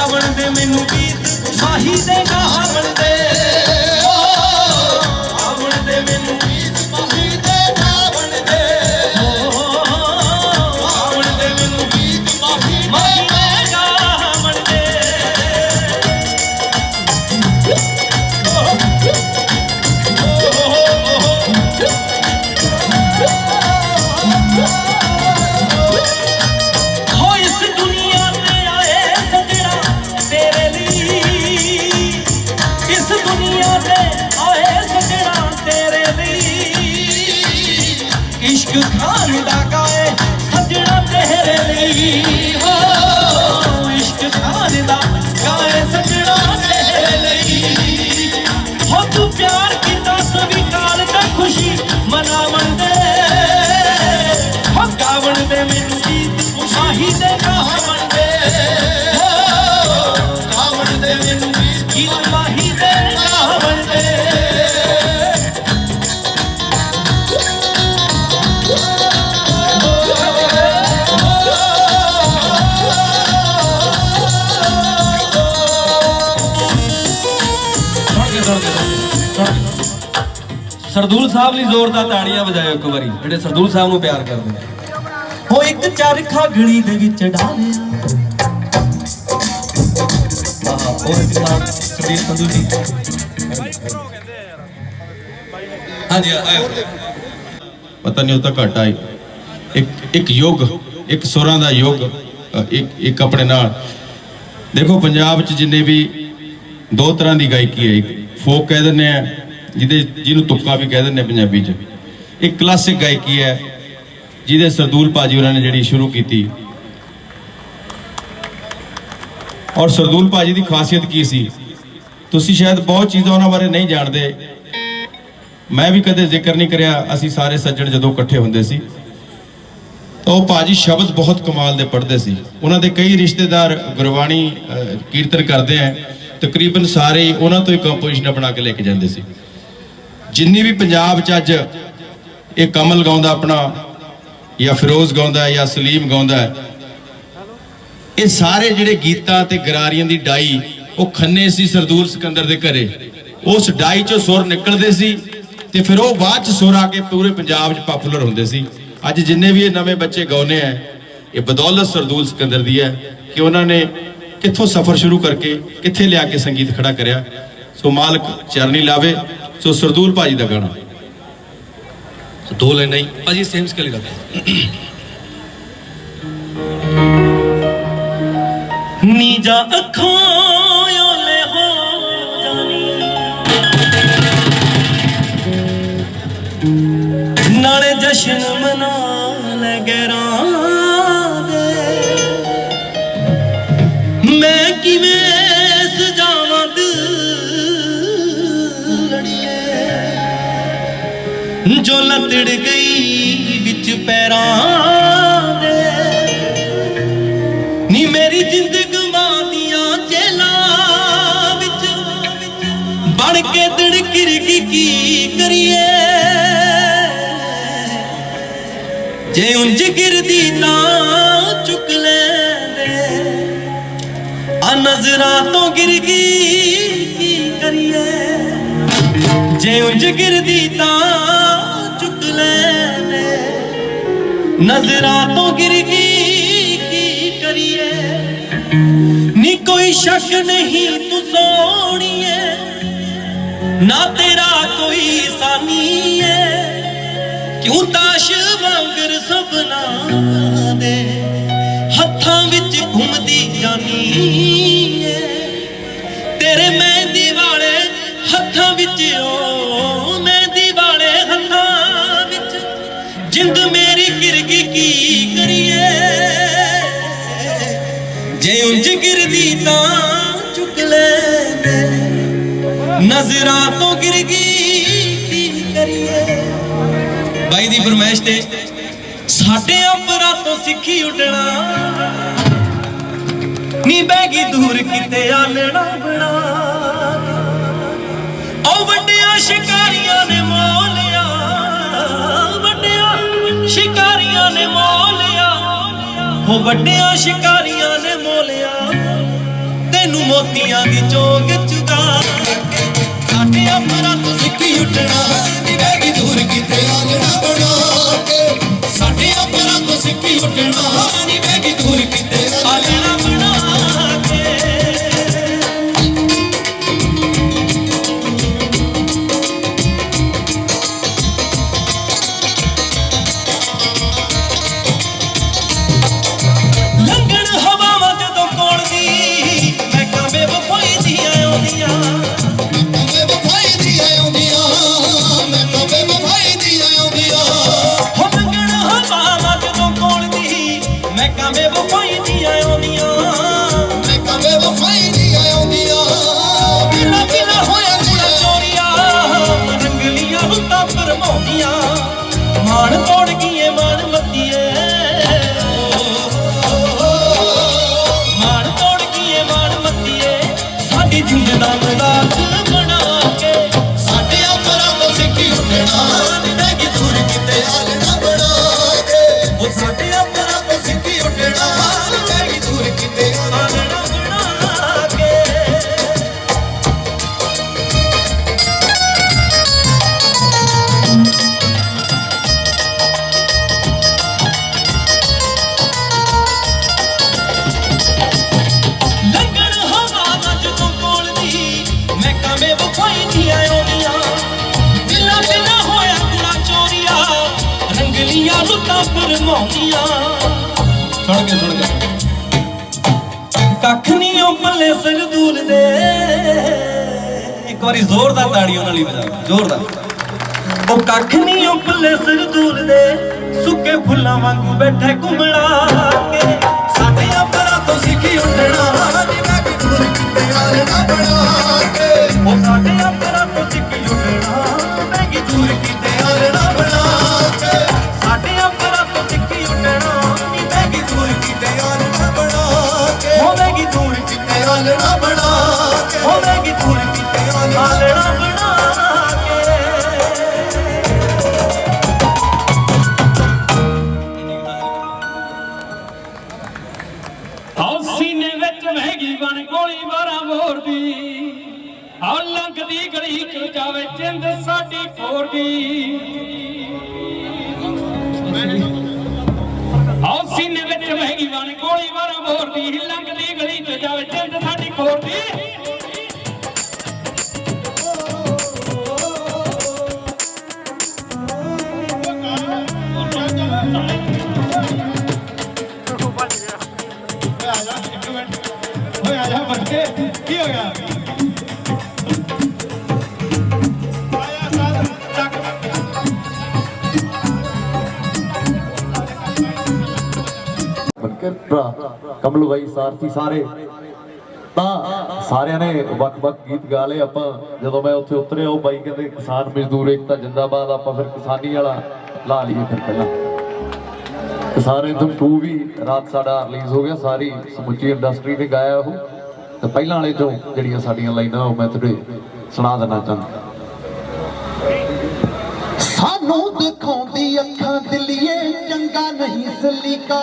गावन दे मैनू गीत माही दे गावन दे गावन दे मैनू गीत माही दे गावन दे गावन दे मैनू गीत माही दे गावन दे हो इस दुनिया ते आए सजना तेरे लिए इस दुनिया ते आए सजना तेरे लिए इश्क खान दा गाए सजना तेरे लिए हो इश्क खान दा गाए सजना तेरे लिए हो तू प्यार किता स्वीकार कर खुशी मनावन दे हो गावन दे मैनू गीत माही दे गावन दे गावन दे मैनू गीत माही दे गावन दे सरदूल साहब ਲਈ ਜ਼ੋਰਦਾਰ ਤਾੜੀਆਂ ਵਜਾਇਓ ਇੱਕ ਵਾਰੀ ਜਿਹੜੇ ਸਰਦੂਲ ਸਾਹਿਬ ਨੂੰ ਪਿਆਰ ਕਰਦੇ ਨੇ ਹੋ ਇੱਕ ਚਰਖਾ ਗਲੀ ਦੇ ਵਿੱਚ ਡਾਲਿਆ ਹੋਰ ਜਨਾਬ ਸੁਦੀਪ ਸੰਧੂ ਜੀ ਹਾਂਜੀ ਆਇਓ ਪਤਾ ਨਹੀਂ ਉਹ ਤਾਂ ਘਟ ਆਈ ਇੱਕ ਯੁੱਗ ਇੱਕ ਸੁਰਾਂ ਦਾ ਯੁੱਗ ਇੱਕ ਆਪਣੇ ਨਾਲ ਦੇਖੋ ਪੰਜਾਬ 'ਚ ਜਿੰਨੇ ਵੀ ਦੋ ਤਰ੍ਹਾਂ ਦੀ ਗਾਇਕੀ ਹੈ ਇੱਕ ਫੋਕ ਕਹਿ ਦਿੰਦੇ ਆ ਜਿਹਨੂੰ ਤੁੱਕਾ ਵੀ ਕਹਿ ਦਿੰਦੇ ਪੰਜਾਬੀ 'ਚ ਇੱਕ ਕਲਾਸਿਕ ਗਾਇਕੀ ਹੈ ਜਿਹਦੇ ਸਰਦੂਲ ਭਾਜੀ ਉਹਨਾਂ ਨੇ ਜਿਹੜੀ ਸ਼ੁਰੂ ਕੀਤੀ ਔਰ ਸਰਦੂਲ ਭਾਜੀ ਦੀ ਖਾਸੀਅਤ ਕੀ ਸੀ ਤੁਸੀਂ ਸ਼ਾਇਦ ਬਹੁਤ ਚੀਜ਼ਾਂ ਉਹਨਾਂ ਬਾਰੇ ਨਹੀਂ ਜਾਣਦੇ ਮੈਂ ਵੀ ਕਦੇ ਜ਼ਿਕਰ ਨਹੀਂ ਕਰਿਆ ਅਸੀਂ ਸਾਰੇ ਸੱਜਣ ਜਦੋਂ ਇਕੱਠੇ ਹੁੰਦੇ ਸੀ ਤਾਂ ਉਹ ਭਾਜੀ ਸ਼ਬਦ ਬਹੁਤ ਕਮਾਲ ਦੇ ਪੜ੍ਹਦੇ ਸੀ ਉਹਨਾਂ ਦੇ ਕਈ ਰਿਸ਼ਤੇਦਾਰ ਗੁਰਬਾਣੀ ਕੀਰਤਨ ਕਰਦੇ ਆ ਤਕਰੀਬਨ ਸਾਰੇ ਹੀ ਉਹਨਾਂ ਤੋਂ ਹੀ ਕੰਪੋਜੀਸ਼ਨ ਬਣਾ ਕੇ ਲੈ ਕੇ ਜਾਂਦੇ ਸੀ ਜਿੰਨੀ ਵੀ ਪੰਜਾਬ 'ਚ ਅੱਜ ਇਹ ਕਮਲ ਗਾਉਂਦਾ ਆਪਣਾ ਜਾਂ ਫਿਰੋਜ਼ ਗਾਉਂਦਾ ਜਾਂ ਸਲੀਮ ਗਾਉਂਦਾ ਇਹ ਸਾਰੇ ਜਿਹੜੇ ਗੀਤਾਂ ਤੇ ਗਰਾਰੀਆਂ ਦੀ ਡਾਈ ਉਹ ਖੰਨੇ ਸੀ ਸਰਦੂਲ ਸਿਕੰਦਰ ਦੇ ਘਰੇ ਉਸ ਡਾਈ 'ਚੋਂ ਸੁਰ ਨਿਕਲਦੇ ਸੀ ਤੇ ਫਿਰ ਉਹ ਬਾਅਦ 'ਚ ਸੁਰ ਆ ਕੇ ਪੂਰੇ ਪੰਜਾਬ 'ਚ ਪਪੂਲਰ ਹੁੰਦੇ ਸੀ ਅੱਜ ਜਿੰਨੇ ਵੀ ਇਹ ਨਵੇਂ ਬੱਚੇ ਗਾਉਂਦੇ ਆ ਇਹ ਬਦੌਲਤ ਸਰਦੂਲ ਸਿਕੰਦਰ ਦੀ ਹੈ ਕਿ ਉਹਨਾਂ ਨੇ ਕਿੱਥੋਂ ਸਫ਼ਰ ਸ਼ੁਰੂ ਕਰਕੇ ਕਿੱਥੇ ਲਿਆ ਕੇ ਸੰਗੀਤ ਖੜਾ ਕਰਿਆ ਸੋ ਮਾਲਕ ਚਰਨੀ ਲਾਵੇ ਸੋ ਸਰਦੂਲ ਭਾਜੀ ਦਾ ਗਾਣਾ ਦੋ ਲਾਈਨਾਂ ਹੀ ਭਾਜੀ ਸੇਮ ਸਕੇਲ ਕਰਦੇ ਨੀਜਾ ਅੱਖੋਂ ਓਲੇ ਹੋ ਜਾਣੀ ਨਾਲੇ ਜਸ਼ਨ ਮਨਾ ਲੈ ਗੈਰਾਂ ਦੇ ਮੈਂ ਕਿਵੇਂ ਸਜਾਵਾਂ ਦਿਲ ਲੜੀਏ ਜੋ ਲੱਤੜ ਗਈ ਵਿੱਚ ਪੈਰਾਂ ਦੇ ਨੀ ਮੇਰੀ ਜ਼ਿੰਦਗੀ ਦੀਆਂ ਜੇਲਾਂ ਵਿੱਚ ਬਣ ਕੇ ਦਿੜਕਿਰ ਕੀ ਕਰੀਏ ਜੇ ਉਂਝ ਗਿਰਦੀ ਤਾਂ ਚੁੱਕ ਲੈਂਦੇ ਆ ਨਜ਼ਰਾਂ ਤੋਂ ਗਿਰ ਗਈ ਕੀ ਕਰੀਏ ਜੇ ਉਂਝ ਗਿਰਦੀ ਤਾਂ ਚੁੱਕ ਲੈਂਦੇ ਨਜ਼ਰਾਂ ਤੋਂ ਗਿਰ ਗਈ ਕੀ ਕਰੀਏ ਨੀ ਕੋਈ ਸ਼ੱਕ ਨਹੀਂ ਤੂੰ ਸੋਹਣੀਏ ਨਾ ਤੇਰਾ ਕੋਈ ਸਾਨੀ ਏ ਕਿਉਂ ਤਾਸ਼ ਵਾਂਗਰ ਸਭਨਾ ਦੇ ਹੱਥਾਂ ਵਿੱਚ ਘੁੰਮਦੀ ਜਾਨੀ ਏ ਤੇਰੇ ਮਹਿੰਦੀ ਵਾਲੇ ਹੱਥਾਂ ਵਿੱਚ ਓ ਮਹਿੰਦੀ ਵਾਲੇ ਹੱਥਾਂ ਵਿੱਚ ਜਿੰਦ ਮੇਰੀ ਗਿਰ ਗਈ ਕੀ ਕਰੀਏ ਜੇ ਉਂਝ ਗਿਰਦੀ ਤਾਂ ਚੁੱਕ ਲੈਂਦੇ ਨਜ਼ਰਾਂ ਤੋਂ ਗਿਰ ਗਈ ਕੀ ਕਰੀਏ ਬਾਈ ਦੀ ਫਰਮਾਇਸ਼ ਤੇ ਸਾਡੇ ਅੰਬਰਾਂ ਤੋਂ ਸਿੱਖੀ ਉੱਡਣਾ ਨੀ ਬੈਗੀ ਦੂਰ ਕਿਤੇ ਆਲਣਾ ਬਣਾ ਉਹ ਵੱਡਿਆਂ ਸ਼ਿਕਾਰੀਆਂ ਨੇ ਮੋਲਿਆ ਵੱਡਿਆਂ ਸ਼ਿਕਾਰੀਆਂ ਨੇ ਮੋਲਿਆ ਉਹ ਵੱਡਿਆਂ ਸ਼ਿਕਾਰੀਆਂ ਨੇ ਮੋਲਿਆ ਤੇ ਤੈਨੂੰ ਮੋਤੀਆਂ ਦੀ ਚੋਗ ਚੁਗਾ ਸਾਡੇ ਆਪਣਾ ਤੋਂ ਸਿੱਖੀ ਉੱਠਣਾ ਨੀ ਬੈਗੀ ਦੂਰ ਕਿਤੇ ਆਲਣਾ ਬਣਾ ਕੇ ਸਾਡੇ ਆਪਣਾ ਤੋਂ ਸਿੱਖੀ ਉੱਠਣਾ ਨੀ ਬੈਗੀ ਦੂਰ ਕਿਤੇ ਆਲਣਾ ਬਣਾ ਕੇ ਲੰਘਣ ਹਵਾਵਾਂ ਜਦੋਂ ਕੋਲ ਦੀ ਮੈਂ ਕਾਂ ਬੇਵਫਾਈ ਦੀਆਂ ਆਉਂਦੀਆਂ ਬੇਵਫਾਈ ਦੀ ਆਉਂਦੀਆਂ ਮੈਂ ਤਾਂ ਬੇਵਫਾਈ ਦੀ ਆਉਂਦੀਆਂ ਹੋ ਲੰਘਣ ਹਵਾਵਾਂ ਜਦੋਂ ਕੋਲ ਦੀ ਮੈਂ ਕਾਂ ਬੇਵਫਾਈ ਦੀਆਂ ਆਉਂਦੀਆਂ ਮੈਂ ਤਾਂ ਬੇਵਫਾਈ ਦੀ ਆਉਂਦੀਆਂ ਬਿਨਾ ਬਿਨਾ ਹੋਇਆ ਕੁੜਾ ਚੋਰੀਆਂ ਰੰਗਲੀਆਂ ਰੁੱਤਾਂ ਫਰਮਾਉਂਦੀਆਂ ਮਾਣ ਤੋੜ ਗਈਏ ਮਾਣ ਮੱਤੀਏ ਮਾਣ ਤੋੜ ਗਈਏ ਮਾਣ ਮੱਤੀਏ ਸਾਡੀ ਜਿੰਦ ਦਾ ਮਜ਼ਾਕ ਬਣਾ ਕੇ ਸਾਡੇ ਆਪਣਾ ਤੋਂ ਸਿੱਖੀ ਉੱਠਣਾ ਨੀ ਬੈਗੀ ਦੂਰ ਕਿਤੇ ਆਲਣਾ ਬਣਾ ਕੇ ਉਹ ਸਾਡੇ ਆਪਣਾ ਤੋਂ ਸਿੱਖੀ ਉੱਠਣਾ ਨੀ ਬੈਗੀ ਦੂਰ ਕਿਤੇ ਆਲਣਾ ਬਣਾ ਕੇ ਲੰਘਣ ਹਵਾਵਾਂ ਜਦੋਂ ਕੋਲ ਦੀ ਮੈਂ ਕਾਂ ਬੇਵਫਾਈ ਦੀਆਂ ਆਉਂਦੀਆਂ ਬਿਨਾ ਬਿਨਾ ਹੋਇਆ ਕੁੜਾ ਚੋਰੀਆਂ ਰੰਗਲੀਆਂ ਰੁੱਤਾਂ ਫਰਮਾਉਂਦੀਆਂ ਸੁਣ ਕੇ ਕੱਖ ਨਹੀਂ ਉਹ ਪੱਲੇ ਸਰਦੂਲ ਦੇ ਇੱਕ ਵਾਰੀ ਜ਼ੋਰਦਾਰ ਤਾੜੀ ਉਹਨਾਂ ਲਈ ਵਜਾ ਜ਼ੋਰਦਾਰ ਉਹ ਕੱਖ ਨਹੀਂ ਉਹ ਪੱਲੇ ਸਰਦੂਲ ਦੇ ਸੁੱਕੇ ਫੁੱਲਾਂ ਵਾਂਗੂ ਬੈਠੇ ਘੁੰਮਣਾ ਕੇ ਸਾਡੇ ਆਪਣਾ ਤੋਂ ਸਿੱਖੀ ਉੱਠਣਾ ਨੀ ਬੈਗੀ ਦੂਰ ਕਿਤੇ ਆਲਣਾ ਬਣਾ ਕੇ ਉਹ ਸਾਡੇ ਆਪਰਾਂ ਤੋਂ ਸਿੱਖੀ ਉੱਠਣਾ ਬੈਗੀ ਦੂਰ ਕਿਤੇ ਆਲਣਾ ਬਣਾ ਕੇ ਸਾਡੇ ਆਪਰਾਂ ਤੋਂ ਸਿੱਖੀ ਉੱਠਣਾ ਨੀ ਬੈਗੀ ਦੂਰ ਕਿਤੇ ਆਲਣਾ ਬਣਾ ਕੇ ਹੋਵੇਗੀ ਦੂਰ ਕਿਤੇ ਆਲਣਾ ਬਣਾ ਕੇ ਹੋਵੇਗੀ ਦੂਰ ਕਿਤੇ ਆਲਣਾ ਬਣਾ ਕੇ ਆਓ ਸੀਨੇ ਵਿੱਚ ਵਹਿਗੀ ਬਣ ਗੋਲੀ ਬਾਰਾਂ ਮੋਰ ਦੀ ਆਓ ਲੰਘਦੀ ਗਲੀ ਚ ਜਾਵੇ ਚਿੰਦ ਸਾਡੀ ਫੋਰ ਦੀ ਆਓ ਸੀਨੇ ਵਿੱਚ ਵਹਿਗੀ ਬਣ ਗੋਲੀ ਬਾਰਾਂ ਮੋਰ ਦੀ ਲੰਘਦੀ ਗਲੀ ਚ ਜਾਵੇ ਚਿੰਦ ਸਾਡੀ ਫੋਰ ਦੀ ਕੀ ਹੋ ਗਿਆ ਬੰਕਰ ਭਰਾ ਕਮਲੂ ਬਾਈ ਸਾਰਥੀ ਸਾਰੇ ਤਾਂ ਸਾਰਿਆਂ ਨੇ ਵੱਖ-ਵੱਖ ਗੀਤ ਗਾ ਲਏ। ਆਪਾਂ ਜਦੋਂ ਮੈਂ ਉੱਥੇ ਉਤਰਿਆ ਉਹ ਬਾਈ ਕਹਿੰਦੇ ਕਿਸਾਨ ਮਜ਼ਦੂਰ ਏਕਤਾ ਜਿੰਦਾਬਾਦ, ਆਪਾਂ ਫਿਰ ਕਿਸਾਨੀ ਵਾਲਾ ਲਾ ਲਈਏ ਫਿਰ ਪਹਿਲਾਂ। ਕਿਸਾਨ ਐਂਥਮ 2 ਵੀ ਰਾਤ ਸਾਡਾ ਰਿਲੀਜ਼ ਹੋ ਗਿਆ, ਸਾਰੀ ਸਮੁੱਚੀ ਇੰਡਸਟਰੀ ਨੇ ਗਾਇਆ ਉਹ। ਤੇ ਪਹਿਲਾਂ ਵਾਲੇ ਚੋਂ ਜਿਹੜੀਆਂ ਸਾਡੀਆਂ ਲਾਈਨਾਂ ਉਹ ਮੈਂ ਤੁਹਾਡੇ ਸੁਣਾ ਦੇਣਾ ਚਾਹੁੰਦਾ। ਸਾਨੂੰ ਦਿਖਾਉਂਦੀ ਅੱਖਾਂ ਦਿਲੀਏ ਚੰਗਾ ਨਹੀਂ ਸਲੀਕਾ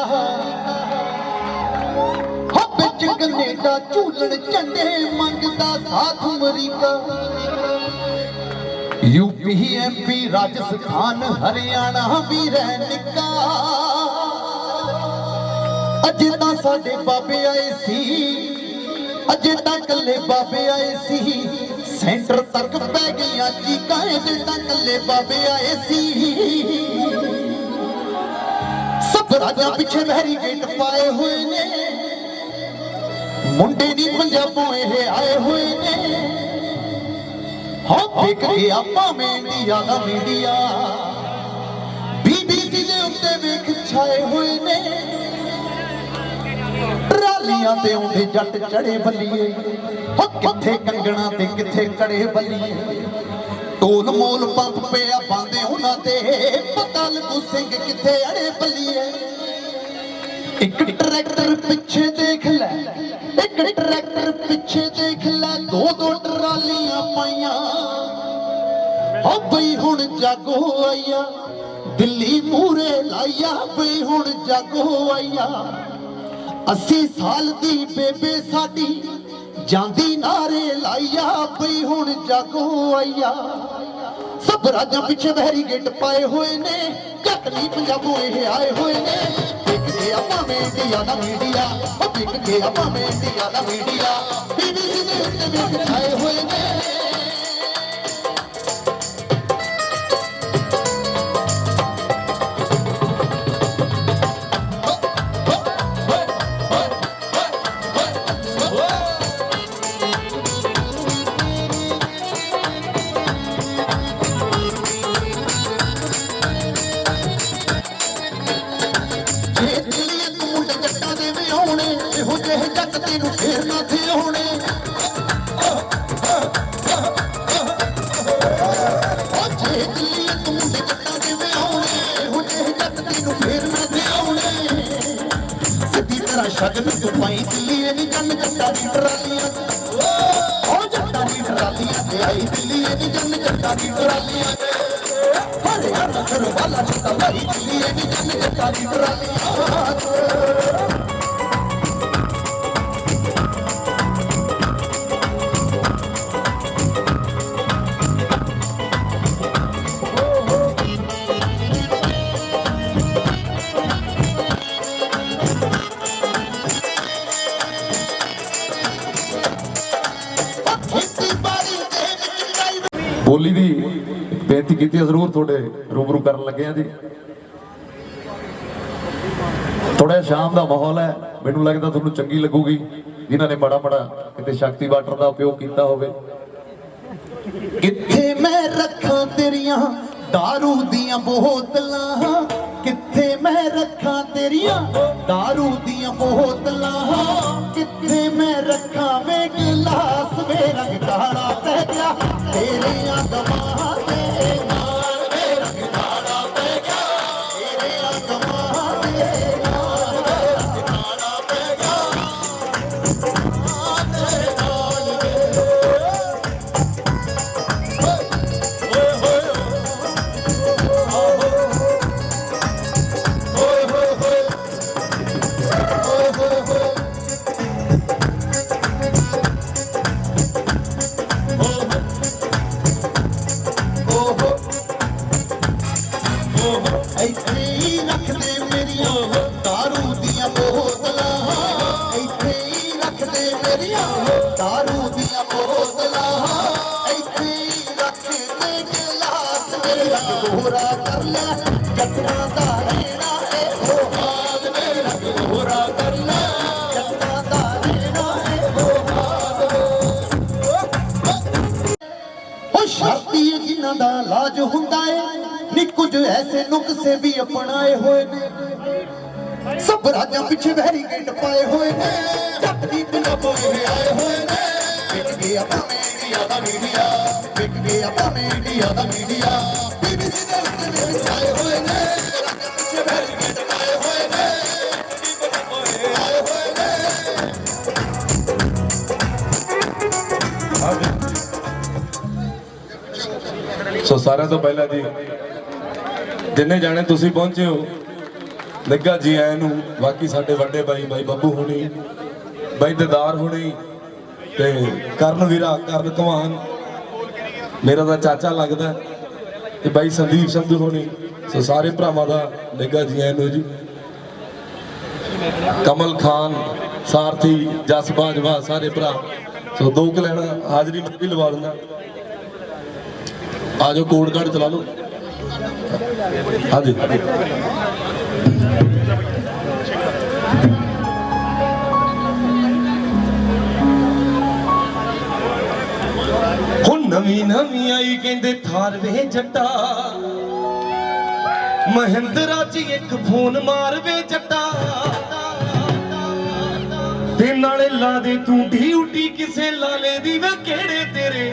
ਹੋ ਵਿੱਚ ਕਨੇਡਾ ਝੂਲਣ ਝੰਡੇ ਮੰਗਦਾ ਸਾਥ America UP MP Rajasthan Haryana भी रह निका अजे तां साडे बाबे आए सी अजे तां कल्ले बाबे आए सी सेंटर तक पै गईयां चीकां अजे तां कल्ले बाबे आए सी सब राजा पिछे बैरीकेड पाए हुए ने मुंडे नी पंजाबों ये आए हुए ने हाँ देख गया भावें इंडिया दा मीडिया BBC दे उत्ते वेख छाए हुए ने ट्रालियां ते आउंदे जट चढ़े बल्लीए हो किथे कंगना ते किथे कड़े बल्लीए ढोल मोल पंप पिया पांदे उन्हां ते पता लगू सिंह किथे अड़े बल्लीए एक ट्रैक्टर पिछे देख ले एक ट्रैक्टर पिछे देख ले दो दो ट्रालियां पाइयां हो बई हुण जागो आइया दिल्ली मूरे लाइया बई हुण जागो आइया 80 साल दी बेबे साडी ਜਾਂਦੀ ਨਾਰੇ ਲਾਈਆ ਬਈ ਹੁਣ ਜਾਗੋ ਆਈਆ ਸਭ ਰਾਜਾਂ ਪਿੱਛੇ ਬੈਰੀਗੇਟ ਪਾਏ ਹੋਏ ਨੇ ਜੱਟ ਨਹੀਂ ਪੰਜਾਬੋਂ ਇਹ ਆਏ ਹੋਏ ਨੇ ਵਿਕ ਗਿਆ ਭਾਵੇਂ ਇੰਡੀਆ ਦਾ ਮੀਡੀਆ ਉਹ ਵਿਕ ਗਿਆ ਭਾਵੇਂ ਇੰਡੀਆ ਦਾ ਮੀਡੀਆ BBC ਦੇ ਉੱਤੇ ਵੇਖ ਛਾਏ ਹੋਏ ਨੇ ਸ਼ਗਨ ਤੋਂ ਪਾਈ ਦਿੱਲੀ ਨਹੀਂ ਜਨ ਜੱਟਾਂ ਦੀ ਟਰਾਲੀਆਂ ਉਹ ਜੱਟਾਂ ਦੀ ਟਰਾਲੀਆਂ ਤੇ ਆਈ ਦਿੱਲੀ ਨਹੀਂ ਜਨ ਜੱਟਾਂ ਦੀ ਟਰਾਲੀਆਂ ਹਰੇ ਨਗਰ ਵਾਲਾ ਜੱਟਾਂ ਲਾਈ ਦਿੱਲੀ ਨਹੀਂ ਜਨ ਜੱਟਾਂ ਦੀ ਟਰਾਲੀਆਂ ਬੋਲੀ ਦੀ ਬੇਨਤੀ ਕੀਤੀ ਜ਼ਰੂਰ ਤੁਹਾਡੇ ਰੂਬਰੂ ਕਰਨ ਲੱਗੇ ਆ ਜੀ ਥੋੜਾ ਸ਼ਾਮ ਦਾ ਮਾਹੌਲ ਹੈ ਮੈਨੂੰ ਲੱਗਦਾ ਤੁਹਾਨੂੰ ਚੰਗੀ ਲੱਗੂਗੀ ਜਿਨ੍ਹਾਂ ਨੇ ਬੜਾ ਕਿਤੇ ਸ਼ਕਤੀ ਵਾਟਰ ਦਾ ਉਪਯੋਗ ਕੀਤਾ ਹੋਵੇ ਕਿੱਥੇ ਮੈਂ ਰੱਖਾਂ ਤੇਰੀਆਂ दारू ਦੀਆਂ ਬੋਤਲਾਂ ਕਿੱਥੇ ਮੈਂ ਰੱਖਾਂ ਤੇਰੀਆਂ दारू ਦੀਆਂ ਬੋਤਲਾਂ ਕਿੱਥੇ ਮੈਂ ਰੱਖਾਂ ਵੇ ਗਲਾਸ ਵੇ ਰੰਗ ਕਾਲਾ ਪੈ ਗਿਆ ਤੇਰੀਆਂ ਦਮਾਂ ਦੇ ਨਾਲ ਵੇ ਰੰਗ ਕਾਲਾ ਪੈ ਗਿਆ ਤੇਰੀਆਂ ਦਮਾਂ ਦੇ ਨਾਲ ਵੇ ਰੰਗ ਕਾਲਾ ਪੈ ਗਿਆ ਦਾ ਲਾਜ ਹੁੰਦਾ ਏ ਨੀ ਕੁਝ ਐਸੇ ਨੁਕਸੇ ਵੀ ਅਪਣਾਏ ਹੋਏ ਨੇ ਸਭ ਰਾਜਾਂ ਪਿੱਛੇ ਬੈਰੀਕੇਡ ਪਾਏ ਹੋਏ ਨੇ ਜੱਟ ਦੀ ਪੰਜਾਬੋਂ ਇਹ ਆਏ ਹੋਏ ਨੇ ਵਿਕ ਗਿਆ ਭਾਵੇਂ ਇੰਡੀਆ ਦਾ ਮੀਡੀਆ ਵਿਕ ਗਿਆ ਭਾਵੇਂ ਇੰਡੀਆ ਦਾ ਮੀਡੀਆ BBC ਦੇ ਉੱਤੇ ਵੀ ਛਾਏ ਹੋਏ ਨੇ ਰਾਜਾਂ ਪਿੱਛੇ ਬੈਰੀਕੇਡ ਪਾਏ ਹੋਏ ਨੇ ਪੰਜਾਬੋਂ ਇਹ ਆਏ ਹੋਏ ਨੇ ਸੋ ਸਾਰਿਆਂ ਤੋਂ ਪਹਿਲਾਂ ਜੀ ਜਿੰਨੇ ਜਾਣੇ ਤੁਸੀਂ ਪਹੁੰਚੇ ਹੋ ਲੱਗਾ ਜੀ ਆਇਆਂ ਨੂੰ ਬਾਕੀ ਸਾਡੇ ਵੱਡੇ ਬਾਈ ਬੱਬੂ ਹੋਣੀ ਬਾਈ ਦਿਦਾਰ ਹੋਣੀ ਤੇ ਕਰਨ ਵੀਰਾ ਕਰਨ ਕਮਾਨ ਮੇਰਾ ਤਾਂ ਚਾਚਾ ਲੱਗਦਾ ਤੇ ਬਾਈ ਸੰਦੀਪ ਸੰਧੂ ਹੋਣੀ ਸੋ ਸਾਰੇ ਭਰਾਵਾਂ ਦਾ ਲੱਗਾ ਜੀ ਆਇਆਂ ਨੂੰ ਜੀ ਕਮਲ ਖਾਨ ਸਾਰਥੀ ਜਸ ਬਾਜਵਾ ਸਾਰੇ ਭਰਾ ਸੋ ਦੋ ਕੁ ਲੈਣਾ ਹਾਜ਼ਰੀ ਵੀ ਲਵਾ ਦਿੰਦਾ आ जाओ कोड कार्ड चला लो हाँ जी हुण नवी नवी आई कहंदे थार वे जट्टा महिंद्रा च एक फोन मार वे जट्टा ते नाले ला दे तू ड्यूटी किसे लाले दी वे केड़े तेरे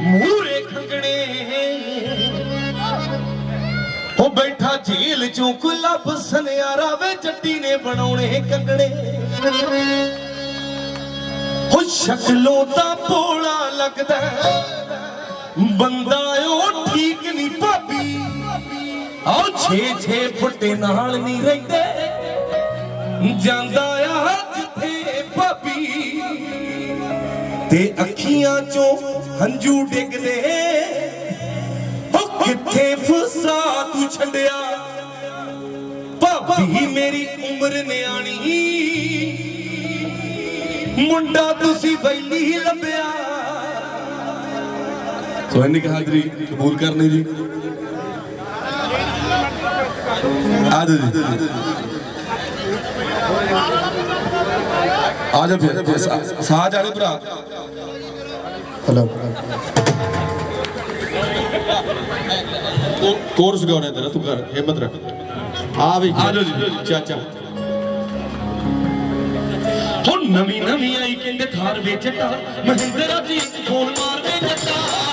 मूरे खंगणे हो बैठा जेल चों कुलब सनियारा वे जट्टी ने बनाउणे कंगणे हो शक्लों दा भोला लगदा बंदा ओ ठीक नहीं भाभी आओ 6-6 फुटे नाल नहीं रहिंदे जांदा आ जिथे भाभी ਤੇ ਅੱਖੀਆਂ ਚੋਂ ਹੰਝੂ ਡਿੱਗਦੇ ਹੋ ਕਿੱਥੇ ਫਸਾ ਤੂੰ ਛੱਡਿਆ ਭਾਬੀ ਮੇਰੀ ਉਮਰ ਨਿਆਣੀ ਮੁੰਡਾ ਤੁਸੀਂ ਬੈਲੀ ਲੱਭਿਆ ਸੋ ਇਹਨੇ ਕਿਹਾ ਹਾਜ਼ਰੀ ਕਬੂਲ ਕਰਨੀ ਜੀ ਆ ਜਾ ਜੀ ਆ ਜਾ ਫਿਰ ਸਾਜ ਵਾਲੇ ਭਰਾ हेलो ਕੋਰਸ ਗਾਉਣਾ ਤੇਰਾ ਤੂੰ ਕਰ ਹਿੰਮਤ ਰੱਖ ਆ ਵੀ ਆ ਜਾਓ ਜੀ ਚਾਚਾ ਹੁਣ ਨਵੀਂ ਨਵੀਂ ਆਈ ਕਹਿੰਦੇ ਥਾਰ ਵੇਚਟਾ ਮਹਿੰਦਰਾ ਜੀ ਫੋਨ ਮਾਰਦੇ ਜੱਟਾ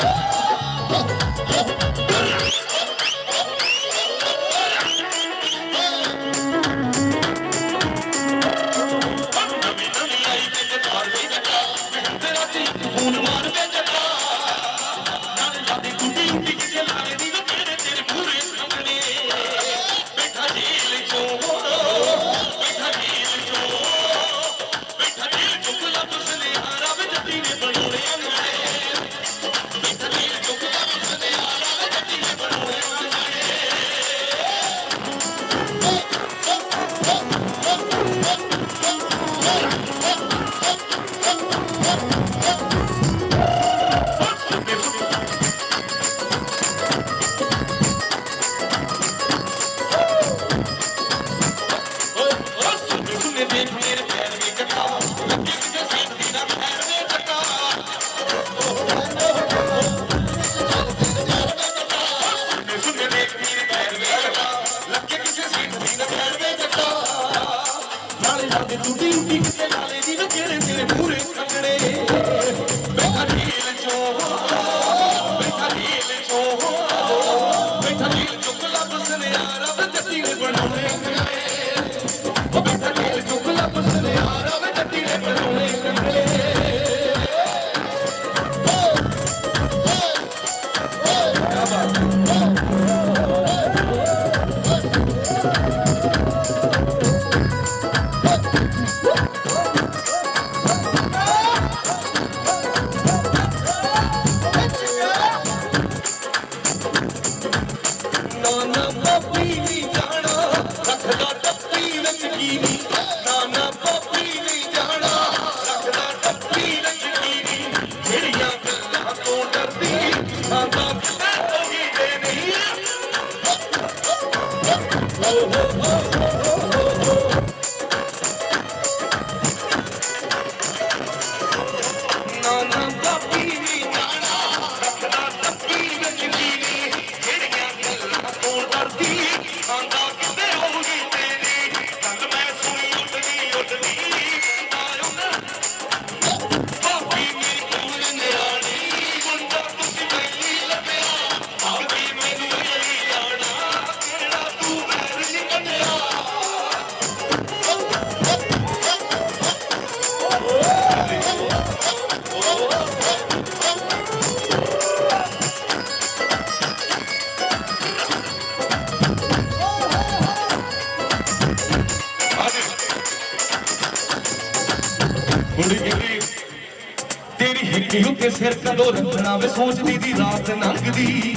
ਉੱਤੇ ਸਿਰ ਕਦੋਂ ਰੱਖਣਾ ਵੇ ਸੋਚਦੀ ਦੀ ਰਾਤ ਲੰਘਦੀ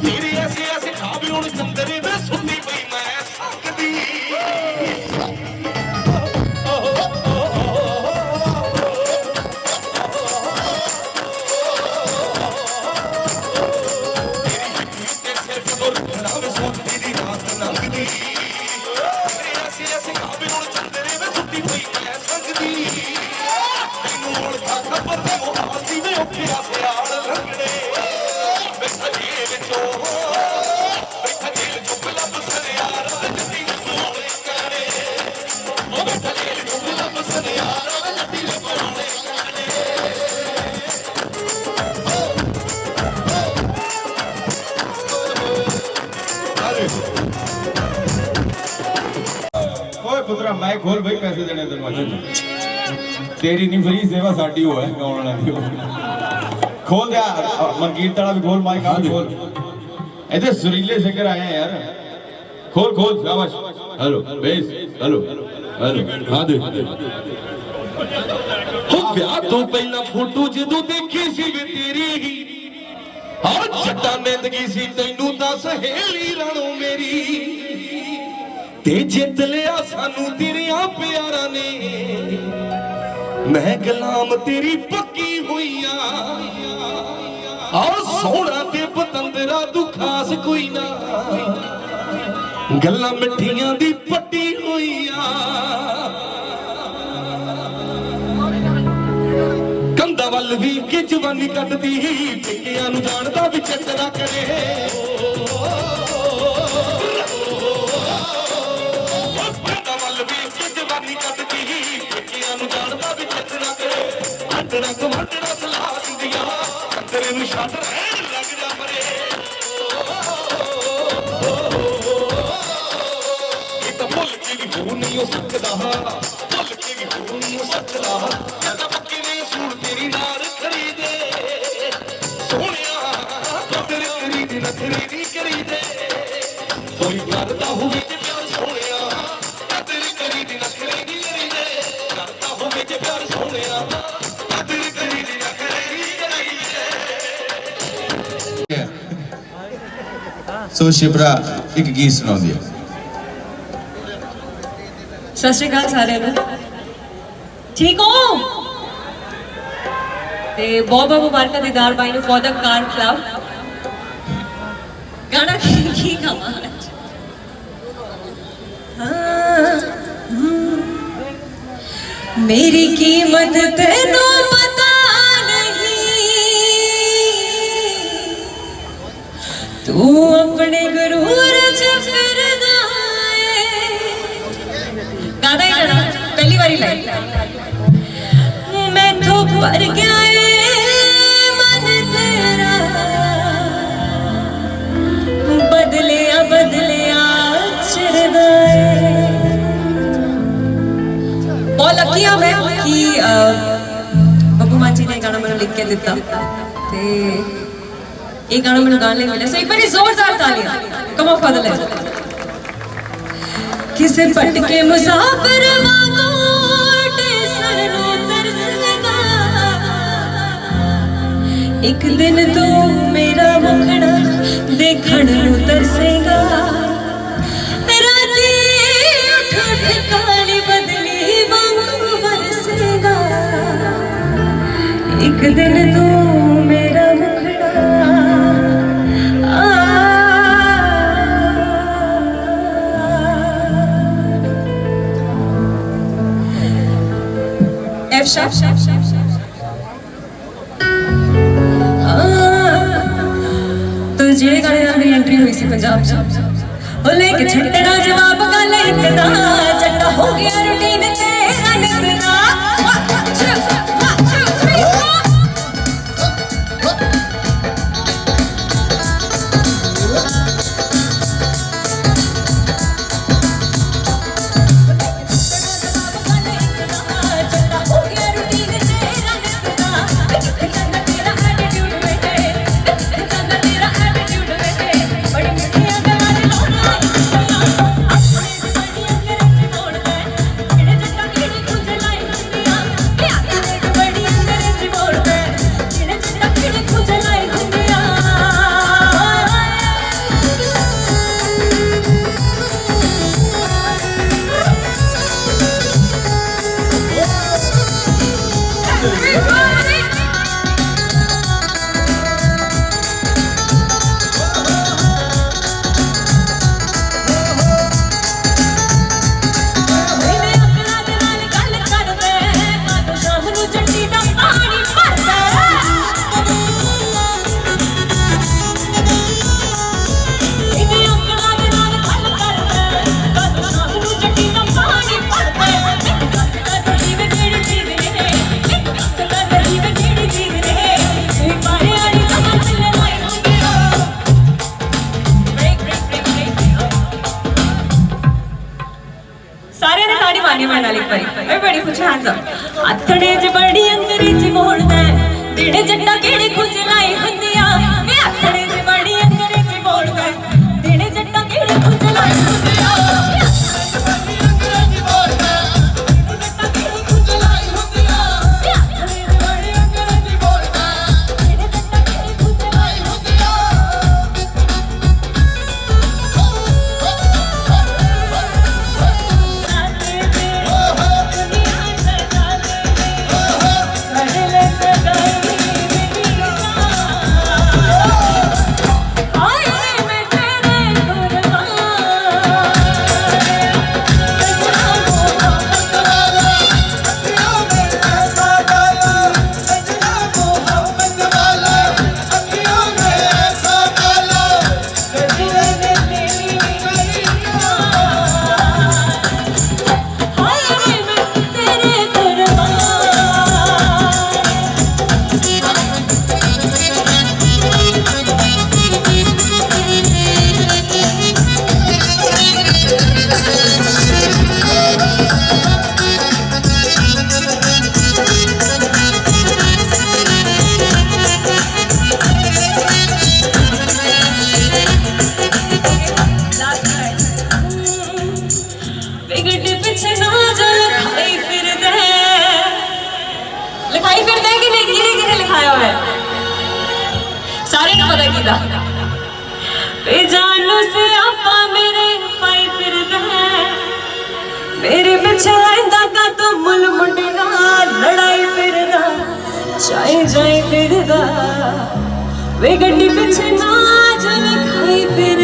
ਮੇਰੇ ਐਸੇ ਐਸੇ ਖਾਬ ਹੁਣ ਚੰਦਰੇ ਵੇ ਸੁਣਦੀ ਪਈ ਮੈਂ ਸਕਦੀ ਉੱਤੇ ਸਿਰ ਕਦੋਂ ਰੱਖਣਾ ਵੇ ਸੋਚਦੀ ਦੀ ਰਾਤ ਲੰਘਦੀ ਮੇਰੇ ਐਸੇ ਐਸੇ ਖਾਬ ਹੁਣ ਚੰਦਰੇ ਵੇ ਸੁਣਦੀ ਪਈ ਮੈਂ ਸਕਦੀ ਖਬਰ ਦੇ ਮੁਹਾਸੀ ਦੇ ਉੱਤੇ ਸਿਆੜ ਲੰਗੜੇ ਬੈਠਾ ਜੇਲ ਚੋਂ ਬੈਠਾ ਜੇਲ ਚੋਂ ਲੱਭ ਸਨਿਆਰ ਜੱਟੀ ਨੇ ਬਣਾਉਣੇ ਕਰੇ ਉਹ ਬੈਠਾ ਜੇਲ ਚੋਂ ਲੱਭ ਸਨਿਆਰ ਜੱਟੀ ਨੇ ਬਣਾਉਣੇ ਓਏ ਪੁੱਤਰਾ ਮੈਂ ਖੋਲ ਬਈ ਪੈਸੇ ਦੇਣੇ ਤੈਨੂੰ ਅੱਜ ਤੇਰੀ ਨਹੀਂ ਫਰੀ ਸੇਵਾ ਸਾਡੀ ਹੋ ਹੈ ਗਾਉਣ ਵਾਲੀ ਖੋਲ ਦਿਆ ਮਨਕੀਰਤ ਵਾਲਾ ਵੀ ਖੋਲ ਮਾਈਕ ਆ ਖੋਲ ਇਹਦੇ ਸੁਰੀਲੇ ਸਿੰਗਰ ਆਏ ਆ ਯਾਰ ਖੋਲ ਖੋਲ ਸ਼ਾਬਾਸ਼ ਹੈਲੋ ਬੇਸ ਹੈਲੋ ਹੈਲੋ ਹਾਂ ਦੇ ਹੋ ਵਿਆਹ ਤੋਂ ਪਹਿਲਾਂ ਫੋਟੋ ਜਦੋਂ ਦੇਖੀ ਸੀ ਵੇ ਤੇਰੀ ਹਾਂ ਜੱਟਾਂ ਨਿੰਦਗੀ ਸੀ ਤੈਨੂੰ ਤਾਂ ਸਹੇਲੀ ਰਾਣੋ ਮੇਰੀ ਤੇ ਜਿੱਤ ਲਿਆ ਸਾਨੂੰ ਤੇਰੀਆਂ ਪਿਆਰਾਂ ਨੇ ਮੈਂ ਗੁਲਾਮ ਤੇਰੀ ਪੱਕੀ ਹੋਈਆਂ ਆ ਸੋਹਣਾ ਤੇ ਪਤੰਦਰਾ ਤੂੰ ਖਾਸ ਕੋਈ ਨਾ ਗੱਲਾਂ ਮਿੱਠੀਆਂ ਦੀ ਪੱਟੀ ਹੋਈਆਂ ਕੰਧਾਂ ਵੱਲ ਵੀ ਕਿ ਜਵਾਨੀ ਕੱਢਦੀ ਪਿੱਕਿਆਂ ਨੂੰ ਜਾਣਦਾ ਵੀ ਚੱਕਰਾ ਕਰੇ ਕੰਧਾਂ ਵੱਲ ਵੀ ਕਿ ਜਵਾਨੀ ਕੱਢਦੀ ਪਿੱਕਿਆਂ ਨੂੰ ਜਾਣਦਾ ਵੀ ਚੱਕਰਾ ਕਰੇ ਅੰਦਰਾਂ ਕਮਾਂਡਰਾਂ ਸਲਾਹ ਦਿੰਦੀਆਂ ਅੰਦਰ ਨੂੰ ਛੱਡ ਰਹਿਣ ਲੱਗ ਜਾ ਪਰੇ ਇਹ ਤਾਂ ਭੁੱਲ ਕੇ ਵੀ ਹੋ ਨਹੀਂ ਹੋ ਸਕਦਾ ਭੁੱਲ ਕੇ ਵੀ ਹੋ ਨਹੀਂ ਹੋ ਸਕਦਾ ਕਹਿੰਦਾ ਪੱਕੇ ਨੇ ਸੂਟ ਤੇਰੀ ਨਾਲ ਖਰੀਦੇ ਸੋਹਣਿਆ ਕਦਰ ਕਰੀਦੀ ਨਖਰੀ ਨਹੀਂ ਕਰੀਦੇ ਕੋਈ ਕਰਦਾ ਹੋਵੇ ਤੇ ਪਿਆਰ ਸੋਹਣਿਆ ਕਦਰ ਕਰੀਦੀ ਨਖਰੀ ਨਹੀਂ ਕਰੀਦੇ ਕਰਦਾ ਹੋਵੇ ਤੇ ਪਿਆਰ ਸੋਹਣਿਆ ਕਦਰ ਕਰੀਦੀ ਨਖਰੀ ਨਹੀਂ ਕਰੀਦੇ ਸੋ ਸ਼ਿਪਰਾ ਇੱਕ ਗੀਤ ਸੁਣਾਉਂਦੀ ਹੈ। ਸਤਿ ਸ਼੍ਰੀ ਅਕਾਲ ਸਾਰਿਆਂ ਨੂੰ ਠੀਕ ਹੋ ਤੇ ਬਹੁਤ ਬਹੁਤ ਮੁਬਾਰਕਾਂ ਦੀਦਾਰ ਬਾਈ ਨੂੰ ਫॉर द ਕਾਰ ਕਲੱਬ ਗਾਣਾ ਕੀ ਗਾਵਾਂ ਮੇਰੀ ਕੀਮਤ ਤੈਨੂੰ ਪਤਾ तू अपने गुरूर च फिरदा है गादा ही गाना पहली बारी लाई मैं तो भर गया है मन तेरा बदलिया चिरदा है बहुत लकी हाँ मैं कि बब्बू मान जी ने गाना मैंने लिख के दिता ते ये गाना मैंने गाने लगे मिले सो एक बारी जोरदार तालियां come on for the legend किसे पटके मुसाफिर वांगू टेसर नु तरसेगा एक दिन तू मेरा मुखड़ा देखण नु तरसेगा राती उठ ठिकाने बदली वांगू बरसेगा एक दिन तू मेरा तो जे गाने दी एंट्री हुई सी पंजाब ओ लेके छट्टना जवाब गल एक दा चट्टा हो गया रूटीन तेरा निकदा Everybody put your hands up. अथड़े च बड़ी अंग्रेजी बोलदा है तेरे जट्टा केड़े खुजलाई हुंदिया वे अथड़े च बड़ी अंग्रेजी बोलदा है तेरे जट्टा केड़े खुजलाई हुंदिया अंग्रेजी बोलदा तेरे जट्टा केड़े खुजलाई हुंदिया वे नहीं पता कीदा वे जानू से आपा मेरे पाई फिरदा मेरे पीछे लैंदा का तो मुल मुंडिया लड़ाई फिरदा चाहे जाए फिरदा वे गड्डी पीछे ना जल खाई फिर